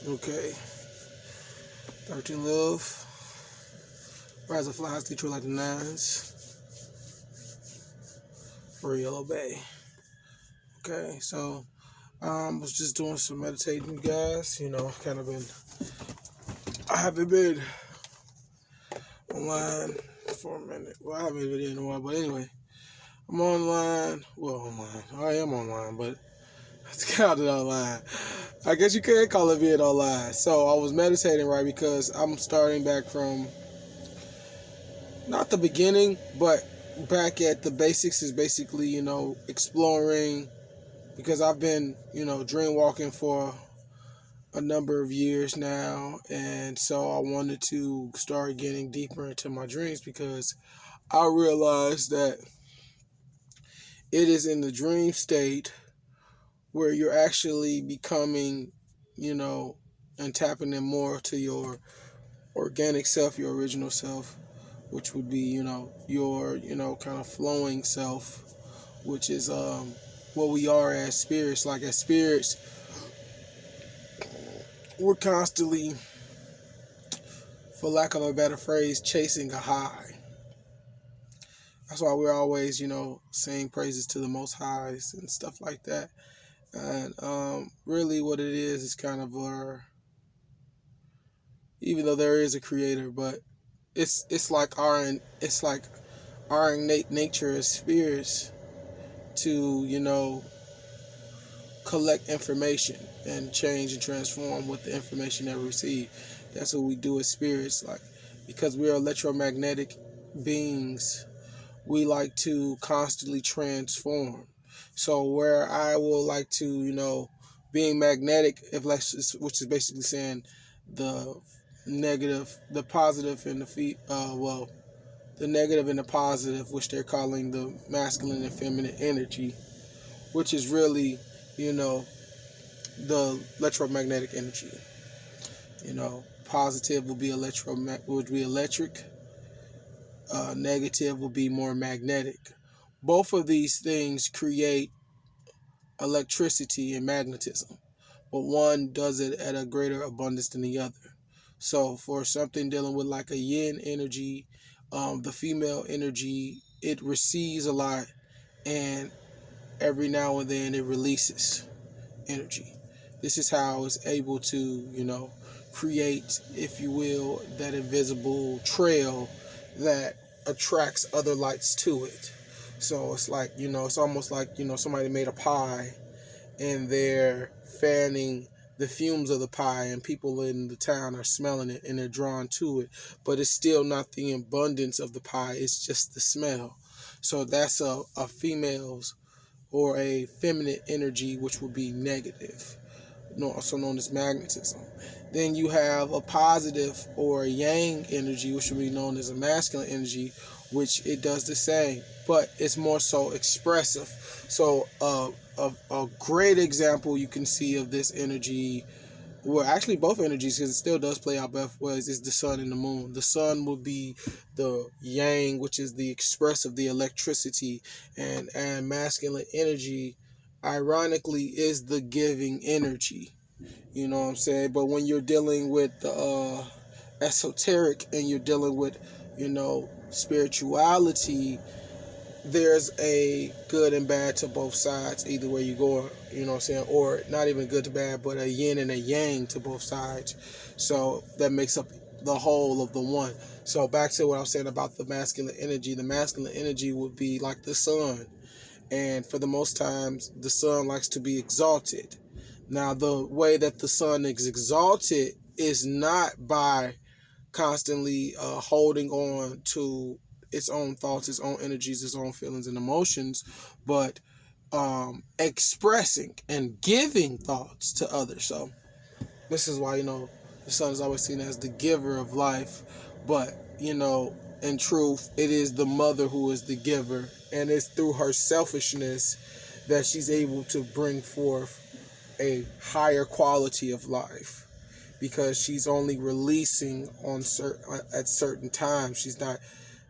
Okay. 13 Love. Rise of Flies, Detroit like the Nines. For Yellow Bay. Okay, so was just doing some meditating, you guys. Kind of been. I haven't been online for a minute. Well, I haven't been in a while, but anyway, I'm online. Well, online. I am online, but it's counted online. I guess you could call it being online. So I was meditating, right? Because I'm starting back from not the beginning, but back at the basics is basically, exploring, because I've been, dream walking for a number of years now, and so I wanted to start getting deeper into my dreams because I realized that it is in the dream state where you're actually becoming, and tapping in more to your organic self, your original self, which would be, your, kind of flowing self, which is what we are as spirits. Like as spirits, we're constantly, for lack of a better phrase, chasing a high. That's why we're always, saying praises to the Most Highs and stuff like that. And really what it is kind of even though there is a creator, but it's like our innate nature as spirits to, collect information and change and transform with the information that we receive. That's what we do as spirits, like, because we are electromagnetic beings, we like to constantly transform. So where I will like to, being magnetic, which is basically saying the negative, the positive, and the negative and the positive, which they're calling the masculine and feminine energy, which is really, the electromagnetic energy. Positive will be electric. Negative will be more magnetic. Both of these things create electricity and magnetism, but one does it at a greater abundance than the other. So for something dealing with like a yin energy, the female energy, it receives a lot, and every now and then it releases energy. This is how it's able to, create, if you will, that invisible trail that attracts other lights to it. So it's like, it's almost like, somebody made a pie and they're fanning the fumes of the pie, and people in the town are smelling it and they're drawn to it, but it's still not the abundance of the pie, it's just the smell. So that's a female's or a feminine energy, which would be negative, also known as magnetism. Then you have a positive or a yang energy, which would be known as a masculine energy, which it does the same, but it's more so expressive. So a great example you can see of this energy, well, actually both energies, because it still does play out both ways, is the sun and the moon. The sun would be the yang, which is the expressive, the electricity, and masculine energy, ironically, is the giving energy. You know what I'm saying? But when you're dealing with esoteric and you're dealing with, spirituality, there's a good and bad to both sides, either way you go, you know what I'm saying? Or not even good to bad, but a yin and a yang to both sides. So that makes up the whole of the one. So back to what I was saying about the masculine energy. The masculine energy would be like the sun. And for the most times, the sun likes to be exalted. Now, the way that the sun is exalted is not by constantly holding on to its own thoughts, its own energies, its own feelings and emotions, but expressing and giving thoughts to others. So this is why, the sun is always seen as the giver of life, but, in truth, it is the mother who is the giver, and it's through her selfishness that she's able to bring forth a higher quality of life, because she's only releasing at certain times. She's not,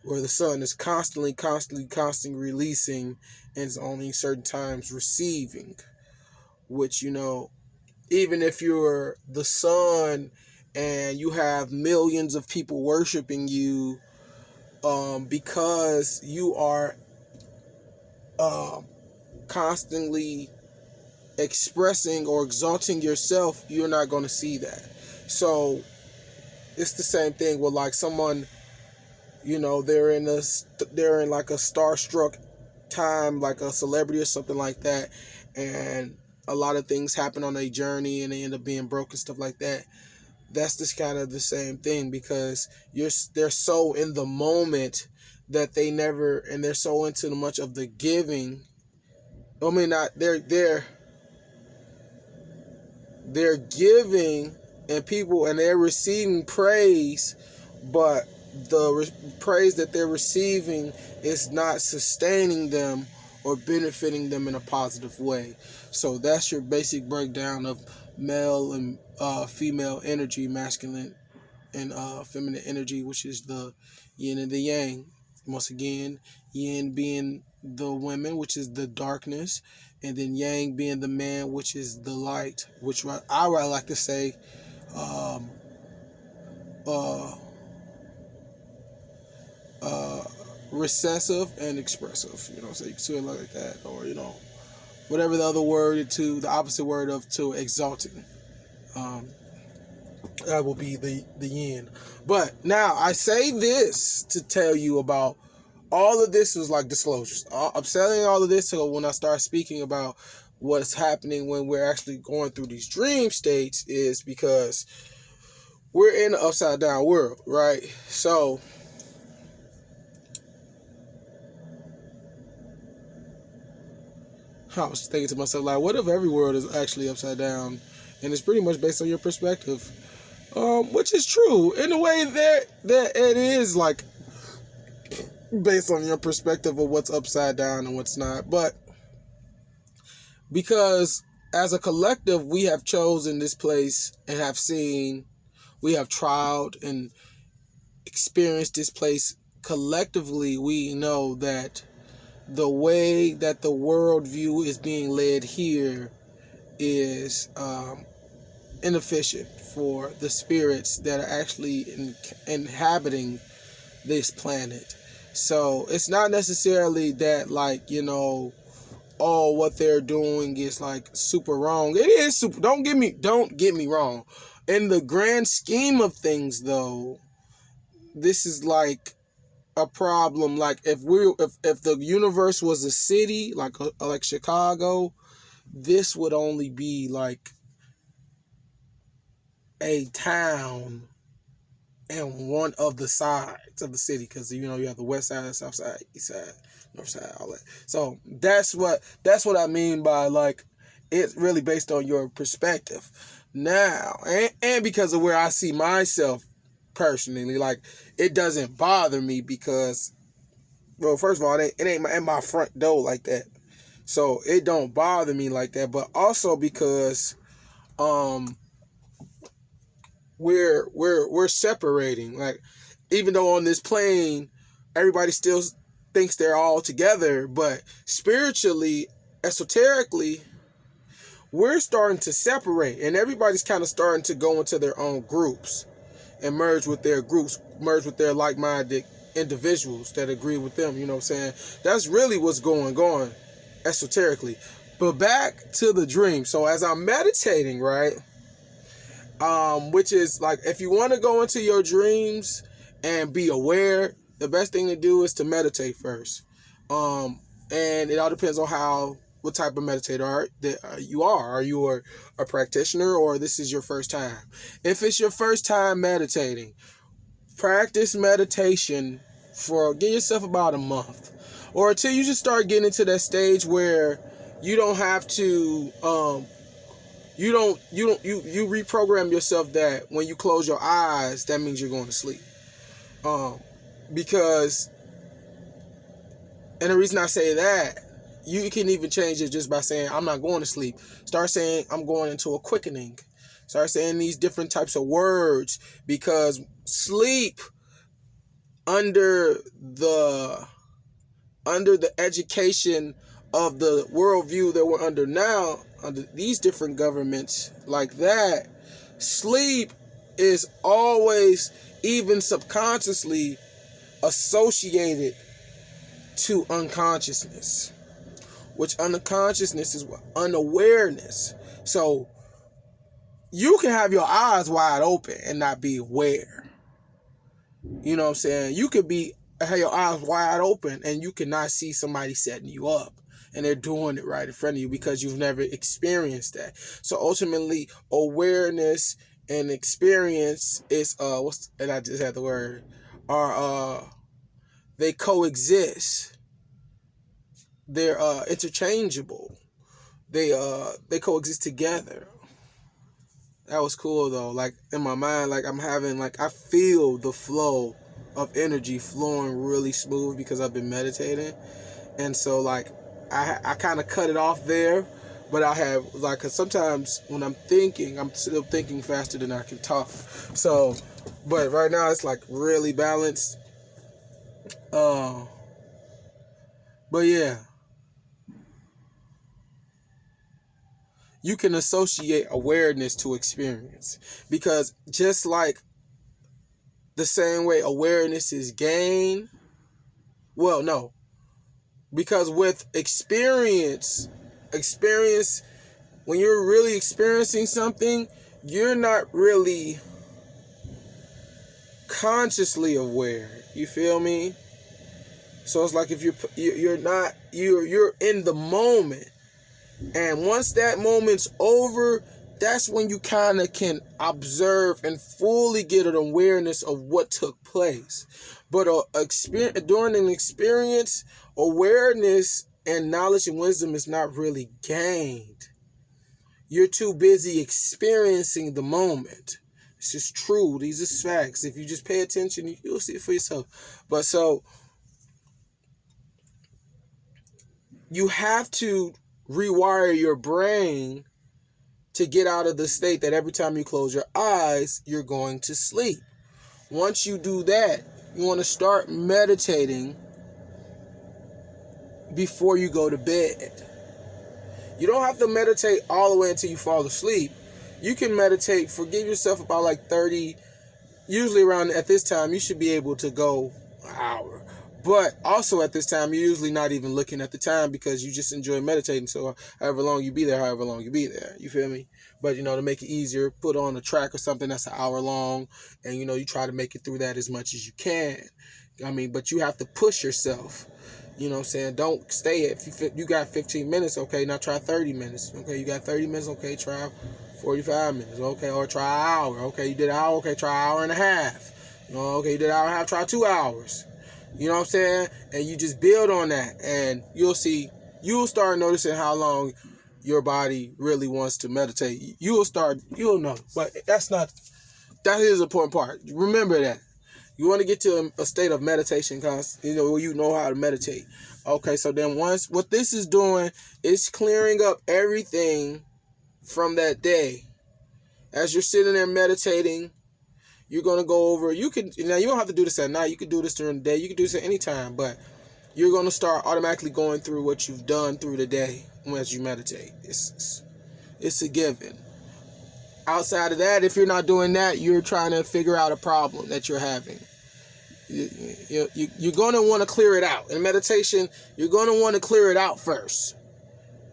where the sun is constantly releasing, and it's only certain times receiving, which, even if you're the sun and you have millions of people worshiping you, because you are constantly expressing or exalting yourself, you're not going to see that. So it's the same thing with like someone, they're in like a starstruck time, like a celebrity or something like that, and a lot of things happen on their journey and they end up being broke and stuff like that. That's just kind of the same thing, because they're so in the moment that they're so into much of the giving. I mean, not they're giving and they're receiving praise, but the praise that they're receiving is not sustaining them or benefiting them in a positive way. So that's your basic breakdown of male and female energy, masculine and feminine energy, which is the yin and the yang. Once again, yin being the women, which is the darkness, and then yang being the man, which is the light, which I would like to say um, uh, uh, recessive and expressive. So you can say it like that, or whatever the other word the opposite word of to exalting. That will be the yin. But now I say this to tell you about all of this is like disclosures. I'm saying all of this so when I start speaking about what's happening when we're actually going through these dream states is because we're in an upside down world, right? So I was thinking to myself, like, what if every world is actually upside down and it's pretty much based on your perspective? Which is true in a way that it is like based on your perspective of what's upside down and what's not. But because as a collective, we have chosen this place and we have trialed and experienced this place collectively, we know that the way that the worldview is being led here is inefficient for the spirits that are actually inhabiting this planet. So it's not necessarily that what they're doing is like super wrong. It is super. Don't get me wrong. In the grand scheme of things, though, this is like a problem. Like if the universe was a city, like Chicago, this would only be like a town and one of the sides of the city, because you have the west side, south side, east side, north side, all that. So that's what I mean by like it's really based on your perspective now, and because of where I see myself personally, like it doesn't bother me because, well, first of all, it ain't at my front door like that, so it don't bother me like that. But also because we're separating. Like, even though on this plane everybody still thinks they're all together, but spiritually, esoterically, we're starting to separate, and everybody's kind of starting to go into their own groups and merge with their like-minded individuals that agree with them. You know what I'm saying? That's really what's going on esoterically. But back to the dream. So as I'm meditating, right? Which is like, if you want to go into your dreams and be aware, the best thing to do is to meditate first. And it all depends on what type of meditator you are. Are you a practitioner, or this is your first time? If it's your first time meditating, practice meditation give yourself about a month, or until you just start getting into that stage where you don't have to, you reprogram yourself that when you close your eyes, that means you're going to sleep. Because, and the reason I say that, you can even change it just by saying, I'm not going to sleep. Start saying, I'm going into a quickening. Start saying these different types of words, because sleep under the education of the worldview that we're under now, under these different governments like that, sleep is always, even subconsciously, associated to unconsciousness, which unconsciousness is what? Unawareness. So you can have your eyes wide open and not be aware. You know what I'm saying? You could have your eyes wide open and you cannot see somebody setting you up and they're doing it right in front of you because you've never experienced that. So ultimately, awareness and experience is and I just had the word, are they coexist. They're interchangeable. They coexist together. That was cool though. Like in my mind, like I'm having, like I feel the flow of energy flowing really smooth because I've been meditating. And so like I kind of cut it off there, but I have like, cause sometimes when I'm thinking, I'm still thinking faster than I can talk. So, but right now it's like really balanced. But yeah. You can associate awareness to experience, because just like the same way awareness is gained, well, no, because with experience, when you're really experiencing something, you're not really consciously aware. You feel me? So it's like if you're in the moment. And once that moment's over, that's when you kind of can observe and fully get an awareness of what took place. But during an experience, awareness and knowledge and wisdom is not really gained. You're too busy experiencing the moment. This is true. These are facts. If you just pay attention, you'll see it for yourself. But so, you have to rewire your brain to get out of the state that every time you close your eyes, you're going to sleep. Once you do that, you want to start meditating before you go to bed. You don't have to meditate all the way until you fall asleep. You can meditate, give yourself about like 30, usually around at this time, you should be able to go an hour. But also at this time, you're usually not even looking at the time because you just enjoy meditating. So however long you be there. You feel me? But, to make it easier, put on a track or something that's an hour long. And, you try to make it through that as much as you can. But you have to push yourself. You know what I'm saying? Don't stay if you got 15 minutes, okay, now try 30 minutes. Okay, you got 30 minutes, okay, try 45 minutes, okay, or try an hour. Okay, you did an hour, okay, try an hour and a half. Okay, you did an hour and a half, try 2 hours. You know what I'm saying? And you just build on that, and you'll start noticing how long your body really wants to meditate. You'll know. But that is the important part. Remember that. You want to get to a state of meditation, where you know how to meditate. Okay, so then what this is doing is clearing up everything from that day. As you're sitting there meditating, you're going to go over, you don't have to do this at night. You can do this during the day. You can do this at any time, but you're going to start automatically going through what you've done through the day as you meditate. It's a given. Outside of that, if you're not doing that, you're trying to figure out a problem that you're having. You're going to want to clear it out. In meditation, you're going to want to clear it out first,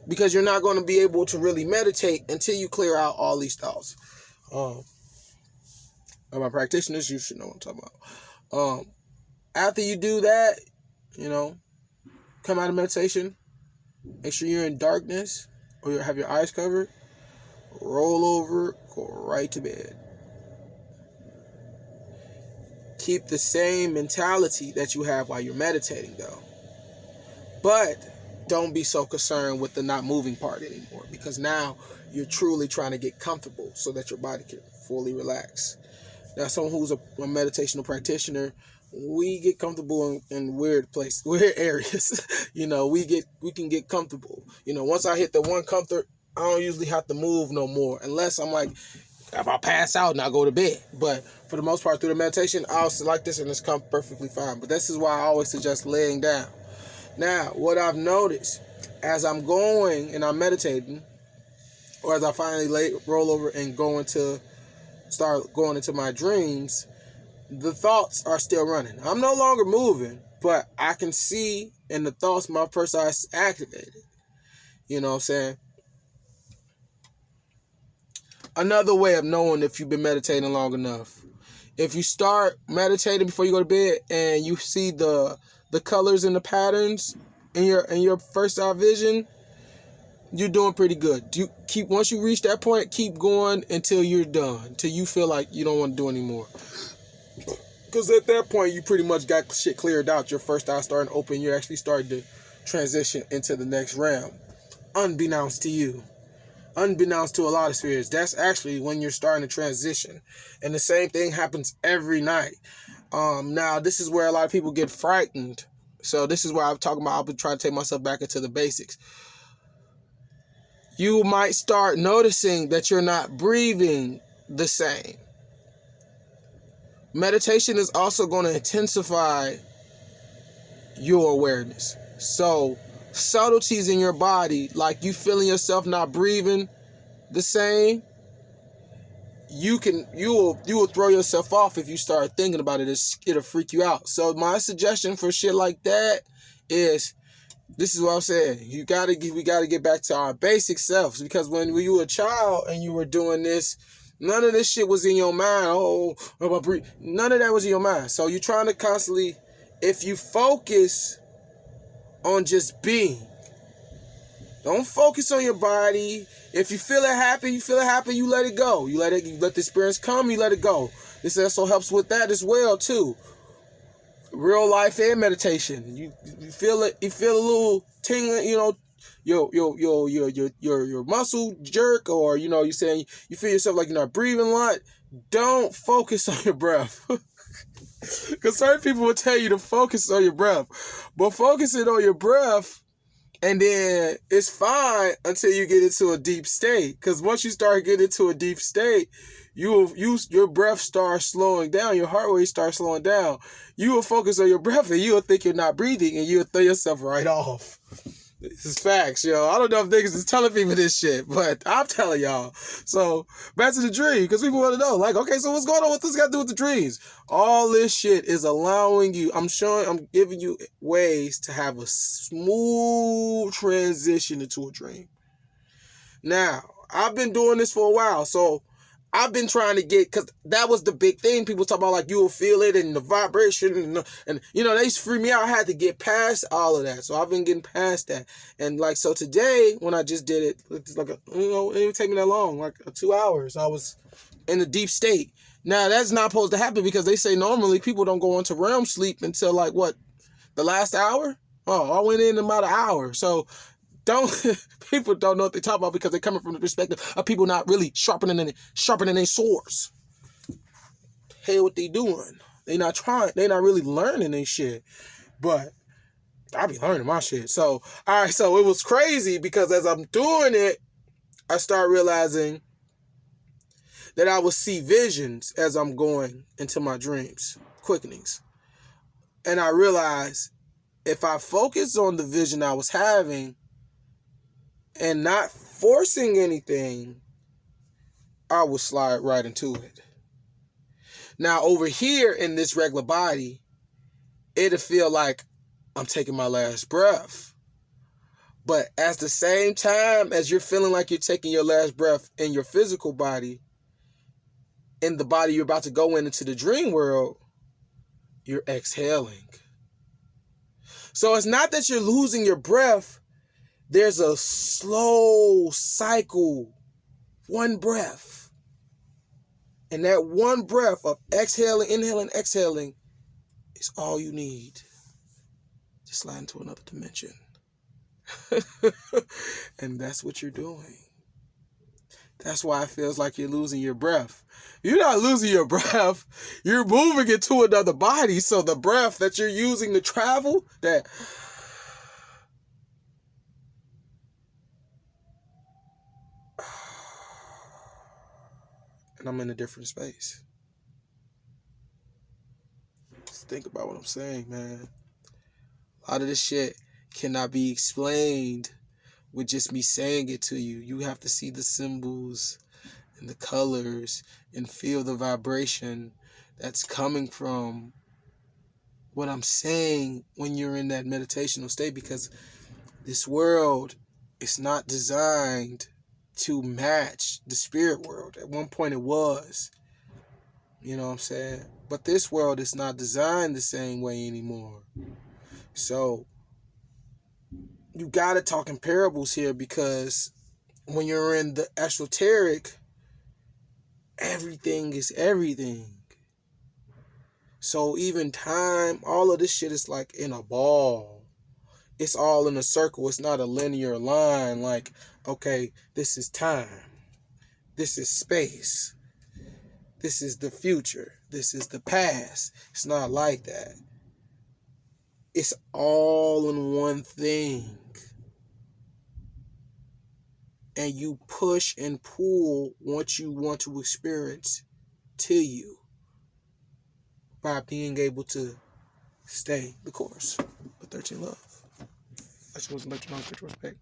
because you're not going to be able to really meditate until you clear out all these thoughts. My practitioners, you should know what I'm talking about. After you do that, come out of meditation, make sure you're in darkness or you have your eyes covered, roll over, go right to bed. Keep the same mentality that you have while you're meditating, though. But don't be so concerned with the not moving part anymore, because now you're truly trying to get comfortable so that your body can fully relax. Now, someone who's a meditational practitioner, we get comfortable in weird areas. We can get comfortable. Once I hit the one comfort, I don't usually have to move no more, unless I'm like, if I pass out and I go to bed. But for the most part, through the meditation, I'll select this and it's come perfectly fine. But this is why I always suggest laying down. Now, what I've noticed as I'm going and I'm meditating, or as I finally roll over and start going into my dreams, the thoughts are still running. I'm no longer moving, but I can see in the thoughts my first eye is activated. You know what I'm saying? Another way of knowing if you've been meditating long enough. If you start meditating before you go to bed and you see the colors and the patterns in your first eye vision, you're doing pretty good. Once you reach that point, keep going until you're done, until you feel like you don't want to do anymore. Because at that point, you pretty much got shit cleared out. Your first eye starting to open. You're actually starting to transition into the next realm, unbeknownst to you. Unbeknownst to a lot of spirits, that's actually when you're starting to transition. And the same thing happens every night. Now, this is where a lot of people get frightened. So this is where I'm talking about, I've been trying to take myself back into the basics. You might start noticing that you're not breathing the same. Meditation is also going to intensify your awareness. So subtleties in your body, like you feeling yourself not breathing the same, you will throw yourself off if you start thinking about it. It'll freak you out. So my suggestion for shit like that is, this is what I'm saying. We gotta get back to our basic selves, because when you were a child and you were doing this, none of this shit was in your mind. None of that was in your mind. So you're trying to constantly, if you focus on just being, don't focus on your body. If you feel it happen, you let it go. You let the experience come, you let it go. This also helps with that as well too. Real life and meditation. You feel it, you feel a little tingling, your muscle jerk, or you're saying you feel yourself like you're not breathing a lot. Don't focus on your breath. Because certain people will tell you to focus on your breath. But focusing on your breath, and then it's fine until you get into a deep state. Because once you start getting into a deep state, your breath starts slowing down. Your heart rate starts slowing down. You will focus on your breath and you will think you're not breathing, and you will throw yourself right off. This is facts, yo. I don't know if niggas is telling people this shit, but I'm telling y'all. So, back to the dream, because people want to know, like, okay, so what's going on? What this got to do with the dreams? All this shit is allowing you, I'm giving you ways to have a smooth transition into a dream. Now, I've been doing this for a while, so I've been trying to get, because that was the big thing. People talk about, like, you will feel it and the vibration and they used to freak me out. I had to get past all of that. So I've been getting past that. And like, so today when I just did it, it's like, it didn't take me that long, like 2 hours. I was in a deep state. Now that's not supposed to happen, because they say normally people don't go into REM sleep until like the last hour? Oh, I went in about an hour. So people don't know what they talk about, because they're coming from the perspective of people not really sharpening their swords. Hell, what they doing? They not trying. They not really learning their shit. But I be learning my shit. So all right. So it was crazy, because as I'm doing it, I start realizing that I will see visions as I'm going into my dreams, quickenings, and I realized if I focus on the vision I was having and not forcing anything, I will slide right into it. Now, over here in this regular body, it'll feel like I'm taking my last breath. But at the same time as you're feeling like you're taking your last breath in your physical body, in the body you're about to go into the dream world, you're exhaling. So it's not that you're losing your breath. There's a slow cycle, one breath. And that one breath of exhaling, inhaling, exhaling is all you need to slide into another dimension. And that's what you're doing. That's why it feels like you're losing your breath. You're not losing your breath. You're moving into another body. So the breath that you're using to travel, and I'm in a different space. Just think about what I'm saying, man. A lot of this shit cannot be explained with just me saying it to you. You have to see the symbols and the colors and feel the vibration that's coming from what I'm saying when you're in that meditational state, because this world is not designed to match the spirit world. At one point it was, you know what I'm saying? But this world is not designed the same way anymore. So you gotta talk in parables here, because when you're in the esoteric, everything is everything. So even time, all of this shit is like in a ball. It's all in a circle. It's not a linear line like, okay, this is time. This is space. This is the future. This is the past. It's not like that. It's all in one thing. And you push and pull what you want to experience to you by being able to stay the course. But 13 love. I just wasn't let you know, respect.